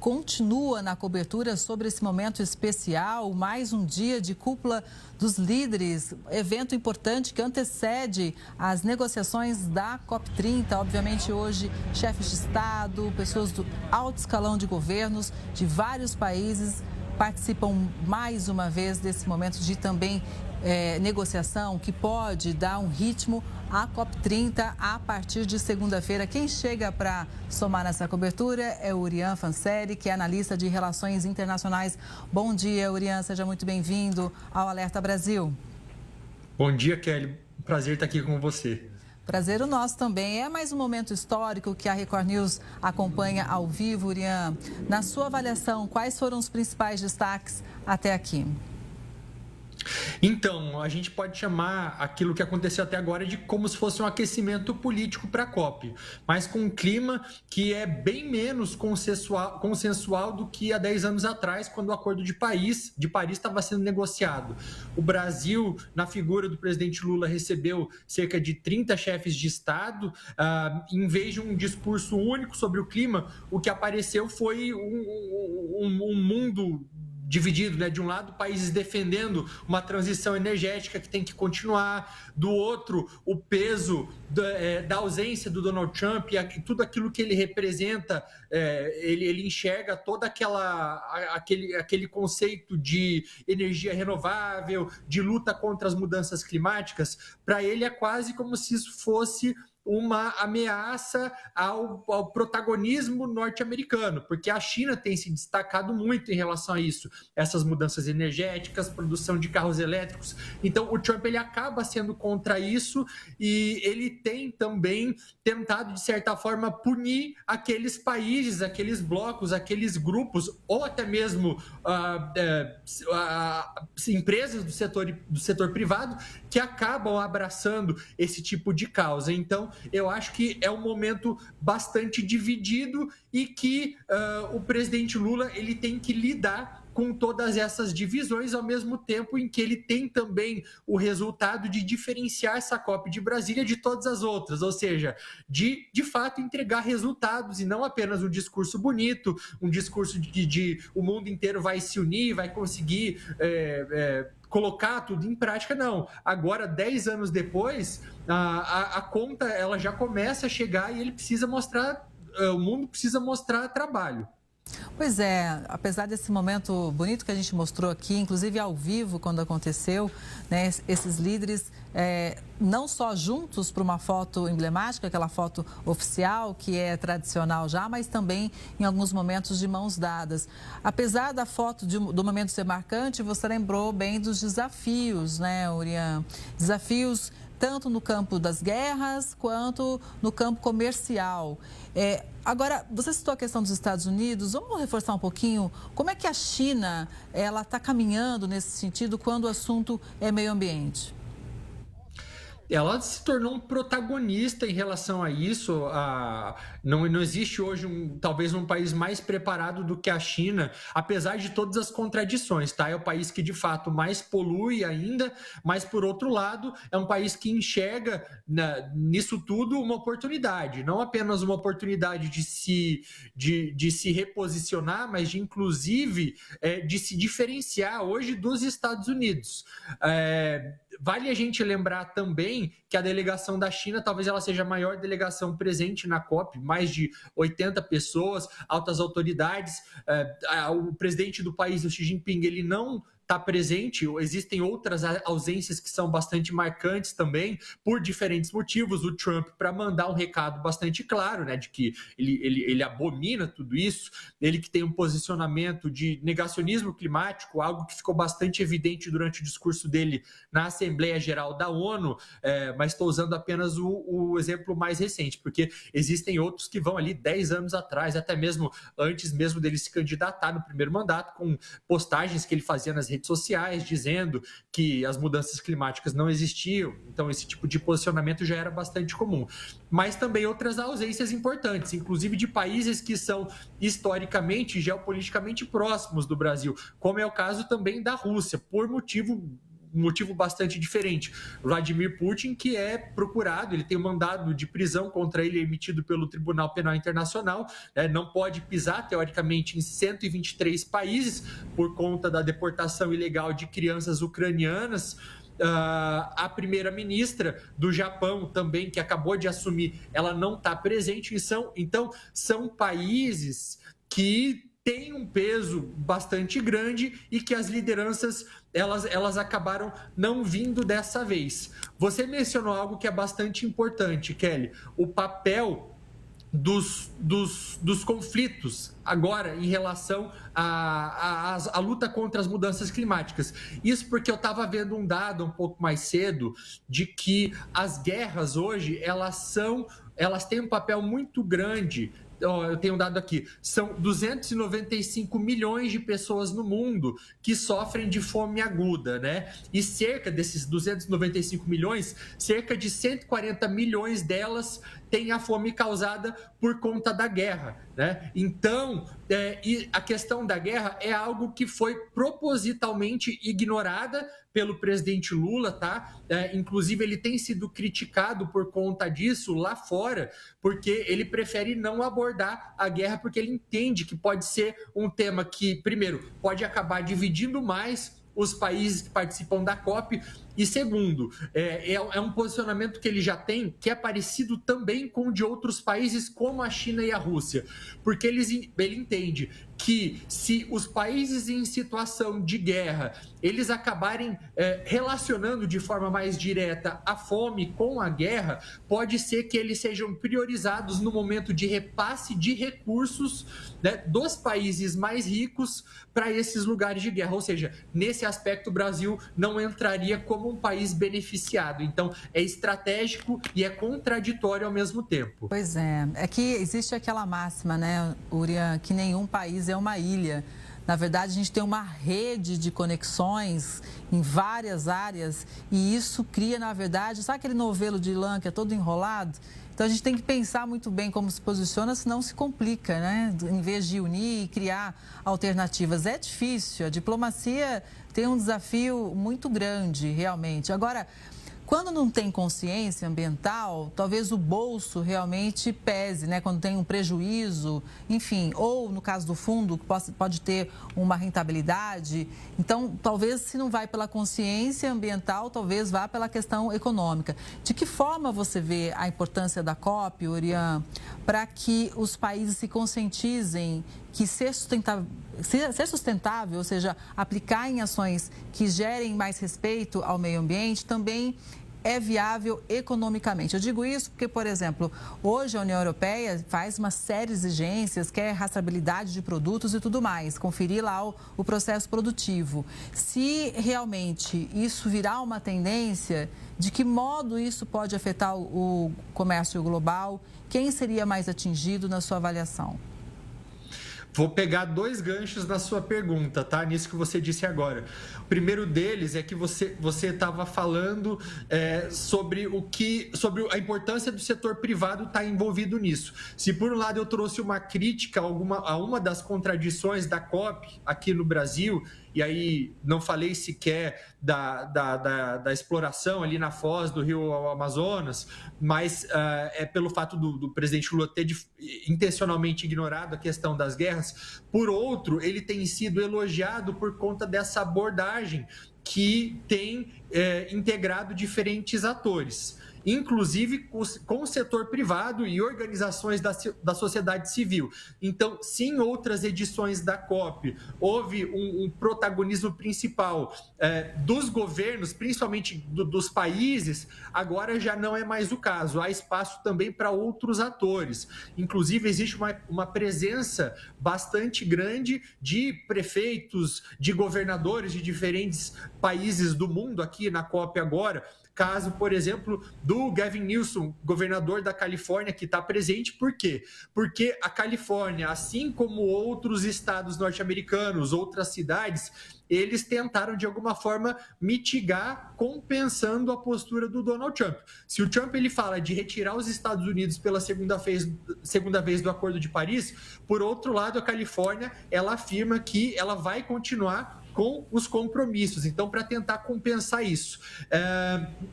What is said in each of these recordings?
continua na cobertura sobre esse momento especial, mais um dia de cúpula dos líderes, evento importante que antecede as negociações da COP30. Obviamente, hoje, chefes de Estado, pessoas do alto escalão de governos de vários países participam mais uma vez desse momento de também negociação que pode dar um ritmo à COP30 a partir de segunda-feira. Quem chega para somar nessa cobertura é o Urian Fancelli, que é analista de relações internacionais. Bom dia, Urian, seja muito bem-vindo ao Alerta Brasil. Bom dia, Kelly. Prazer estar aqui com você. Prazer o nosso também. É mais um momento histórico que a Record News acompanha ao vivo, Urian. Na sua avaliação, quais foram os principais destaques até aqui? Então, a gente pode chamar aquilo que aconteceu até agora de como se fosse um aquecimento político para a COP, mas com um clima que é bem menos consensual do que há 10 anos atrás, quando o Acordo de Paris estava sendo negociado. O Brasil, na figura do presidente Lula, recebeu cerca de 30 chefes de Estado. Em vez de um discurso único sobre o clima, o que apareceu foi um mundo dividido, né? De um lado, países defendendo uma transição energética que tem que continuar, do outro, o peso da ausência do Donald Trump e tudo aquilo que ele representa, ele enxerga todo aquele conceito de energia renovável, de luta contra as mudanças climáticas. Para ele é quase como se isso fosse uma ameaça ao protagonismo norte-americano, porque a China tem se destacado muito em relação a isso, essas mudanças energéticas, produção de carros elétricos. Então, o Trump ele acaba sendo contra isso e ele tem também tentado, de certa forma, punir aqueles países, aqueles blocos, aqueles grupos, ou até mesmo empresas do setor privado que acabam abraçando esse tipo de causa. Então, eu acho que é um momento bastante dividido e que o presidente Lula ele tem que lidar com todas essas divisões, ao mesmo tempo em que ele tem também o resultado de diferenciar essa COP de Brasília de todas as outras, ou seja, de fato entregar resultados e não apenas um discurso bonito, um discurso de o mundo inteiro vai se unir, vai conseguir colocar tudo em prática. Não. Agora, 10 anos depois, a conta ela já começa a chegar e ele precisa mostrar, o mundo precisa mostrar trabalho. Pois é, apesar desse momento bonito que a gente mostrou aqui, inclusive ao vivo, quando aconteceu, né, esses líderes não só juntos para uma foto emblemática, aquela foto oficial, que é tradicional já, mas também em alguns momentos de mãos dadas. Apesar da foto do momento ser marcante, você lembrou bem dos desafios, né, Urian? Desafios tanto no campo das guerras quanto no campo comercial. Agora, você citou a questão dos Estados Unidos, vamos reforçar um pouquinho como é que a China está caminhando nesse sentido quando o assunto é meio ambiente? Ela se tornou um protagonista em relação a isso. Não existe hoje, talvez, um país mais preparado do que a China, apesar de todas as contradições, tá? É o país que, de fato, mais polui ainda, mas, por outro lado, é um país que enxerga nisso tudo uma oportunidade, não apenas uma oportunidade de se reposicionar, mas, inclusive, de se diferenciar hoje dos Estados Unidos. Vale a gente lembrar também que a delegação da China, talvez ela seja a maior delegação presente na COP, mais de 80 pessoas, altas autoridades. O presidente do país, o Xi Jinping, ele não está presente. Existem outras ausências que são bastante marcantes também, por diferentes motivos. O Trump, para mandar um recado bastante claro, né, de que ele abomina tudo isso, ele que tem um posicionamento de negacionismo climático, algo que ficou bastante evidente durante o discurso dele na Assembleia Geral da ONU, mas estou usando apenas o exemplo mais recente, porque existem outros que vão ali 10 anos atrás, até mesmo antes mesmo dele se candidatar no primeiro mandato, com postagens que ele fazia nas redes sociais, dizendo que as mudanças climáticas não existiam. Então, esse tipo de posicionamento já era bastante comum. Mas também outras ausências importantes, inclusive de países que são historicamente, geopoliticamente próximos do Brasil, como é o caso também da Rússia, por motivo motivo bastante diferente. Vladimir Putin, que é procurado, ele tem um mandado de prisão contra ele emitido pelo Tribunal Penal Internacional, não pode pisar, teoricamente, em 123 países por conta da deportação ilegal de crianças ucranianas. A primeira-ministra do Japão também, que acabou de assumir, ela não está presente. Então, são países que têm um peso bastante grande e que as lideranças elas acabaram não vindo dessa vez. Você mencionou algo que é bastante importante, Kelly, o papel dos conflitos agora em relação à luta contra as mudanças climáticas. Isso porque eu estava vendo um dado um pouco mais cedo de que as guerras hoje, elas têm um papel muito grande. Eu tenho um dado aqui, são 295 milhões de pessoas no mundo que sofrem de fome aguda, né? E cerca desses 295 milhões, cerca de 140 milhões delas têm a fome causada por conta da guerra, né? Então, e a questão da guerra é algo que foi propositalmente ignorada pelo presidente Lula, tá? Inclusive, ele tem sido criticado por conta disso lá fora, porque ele prefere não abordar a guerra, porque ele entende que pode ser um tema que, primeiro, pode acabar dividindo mais os países que participam da COP, e segundo, é um posicionamento que ele já tem, que é parecido também com o de outros países, como a China e a Rússia, porque ele entende que se os países em situação de guerra, eles acabarem relacionando de forma mais direta a fome com a guerra, pode ser que eles sejam priorizados no momento de repasse de recursos, né, dos países mais ricos para esses lugares de guerra. Ou seja, nesse aspecto, o Brasil não entraria como um país beneficiado. Então, é estratégico e é contraditório ao mesmo tempo. Pois é que existe aquela máxima, né, Urian, que nenhum país é uma ilha. Na verdade, a gente tem uma rede de conexões em várias áreas e isso cria, na verdade, sabe aquele novelo de lã que é todo enrolado? Então, a gente tem que pensar muito bem como se posiciona, senão se complica, né? Em vez de unir e criar alternativas. É difícil, a diplomacia tem um desafio muito grande, realmente. Agora, quando não tem consciência ambiental, talvez o bolso realmente pese, né? Quando tem um prejuízo, enfim, ou no caso do fundo, que pode ter uma rentabilidade. Então, talvez se não vai pela consciência ambiental, talvez vá pela questão econômica. De que forma você vê a importância da COP, Urian, para que os países se conscientizem que ser sustentável, ou seja, aplicar em ações que gerem mais respeito ao meio ambiente, também é viável economicamente. Eu digo isso porque, por exemplo, hoje a União Europeia faz uma série de exigências, quer rastreabilidade de produtos e tudo mais, conferir lá o processo produtivo. Se realmente isso virar uma tendência, de que modo isso pode afetar o comércio global? Quem seria mais atingido na sua avaliação? Vou pegar 2 ganchos na sua pergunta, tá? Nisso que você disse agora. O primeiro deles é que você estava falando sobre a importância do setor privado estar envolvido nisso. Se por um lado eu trouxe uma crítica a uma das contradições da COP aqui no Brasil, e aí não falei sequer da exploração ali na foz do Rio Amazonas, mas é pelo fato do presidente Lula ter intencionalmente ignorado a questão das guerras. Por outro, ele tem sido elogiado por conta dessa abordagem que tem integrado diferentes atores, inclusive com o setor privado e organizações da sociedade civil. Então, se em outras edições da COP houve um protagonismo principal dos governos, principalmente dos países, agora já não é mais o caso. Há espaço também para outros atores. Inclusive, existe uma presença bastante grande de prefeitos, de governadores de diferentes países do mundo aqui na COP agora. Caso, por exemplo, do Gavin Newsom, governador da Califórnia, que está presente. Por quê? Porque a Califórnia, assim como outros estados norte-americanos, outras cidades, eles tentaram, de alguma forma, mitigar, compensando a postura do Donald Trump. Se o Trump ele fala de retirar os Estados Unidos pela segunda vez do Acordo de Paris, por outro lado, a Califórnia ela afirma que ela vai continuar com os compromissos. Então, para tentar compensar isso,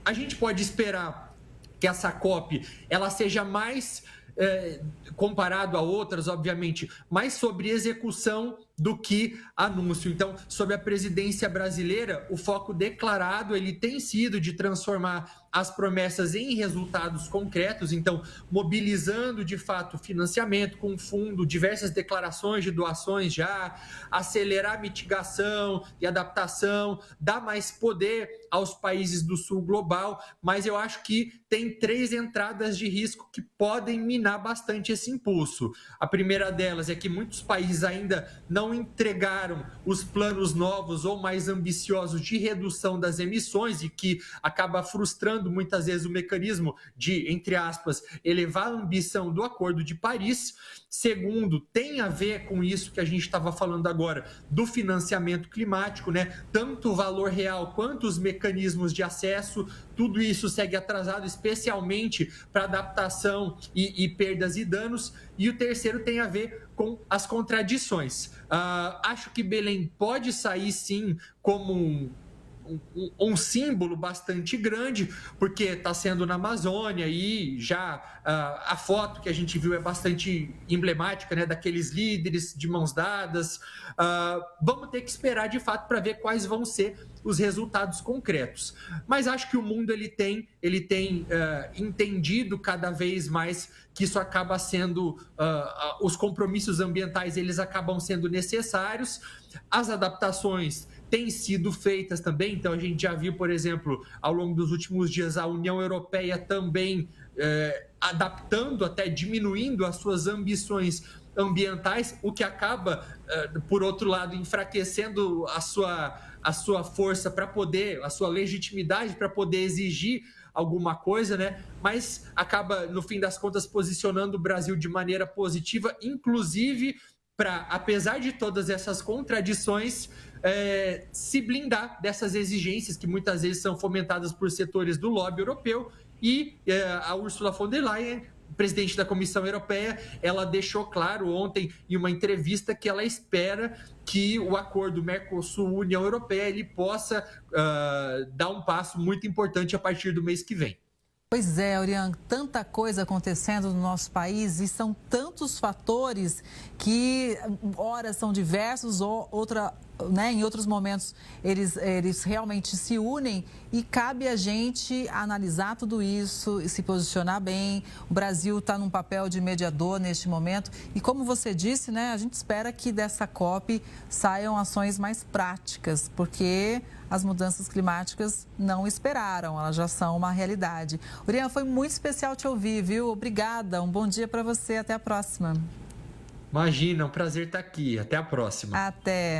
a gente pode esperar que essa COP ela seja mais, comparado a outras, obviamente, mais sobre execução do que anúncio. Então, sob a presidência brasileira, o foco declarado ele tem sido de transformar as promessas em resultados concretos, então mobilizando de fato financiamento com fundo, diversas declarações de doações já, acelerar a mitigação e adaptação, dar mais poder aos países do sul global, mas eu acho que tem 3 entradas de risco que podem minar bastante esse impulso. A primeira delas é que muitos países ainda não entregaram os planos novos ou mais ambiciosos de redução das emissões e que acaba frustrando muitas vezes o mecanismo de, entre aspas, elevar a ambição do Acordo de Paris. Segundo, tem a ver com isso que a gente estava falando agora, do financiamento climático, né? Tanto o valor real quanto os mecanismos de acesso, tudo isso segue atrasado, especialmente para adaptação e perdas e danos. E o terceiro tem a ver com as contradições. Acho que Belém pode sair, sim, como um símbolo bastante grande, porque está sendo na Amazônia e já a foto que a gente viu é bastante emblemática, né, daqueles líderes de mãos dadas. Vamos ter que esperar de fato para ver quais vão ser os resultados concretos. Mas acho que o mundo ele tem entendido cada vez mais que isso acaba sendo, os compromissos ambientais eles acabam sendo necessários, as adaptações têm sido feitas também, então a gente já viu, por exemplo, ao longo dos últimos dias, a União Europeia também adaptando, até diminuindo as suas ambições ambientais, o que acaba, por outro lado, enfraquecendo a sua força para poder, a sua legitimidade para poder exigir alguma coisa, né? Mas acaba, no fim das contas, posicionando o Brasil de maneira positiva, inclusive para, apesar de todas essas contradições, se blindar dessas exigências que muitas vezes são fomentadas por setores do lobby europeu. E a Ursula von der Leyen, presidente da Comissão Europeia, ela deixou claro ontem em uma entrevista que ela espera que o acordo Mercosul-União Europeia ele possa dar um passo muito importante a partir do mês que vem. Pois é, Aurian, tanta coisa acontecendo no nosso país e são tantos fatores que horas são diversos, em outros momentos eles realmente se unem e cabe a gente analisar tudo isso e se posicionar bem. O Brasil está num papel de mediador neste momento e, como você disse, né, a gente espera que dessa COP saiam ações mais práticas, porque as mudanças climáticas não esperaram, elas já são uma realidade. Aurian, foi muito especial te ouvir, viu? Obrigada, um bom dia para você, até a próxima. Imagina, um prazer estar aqui, até a próxima. Até.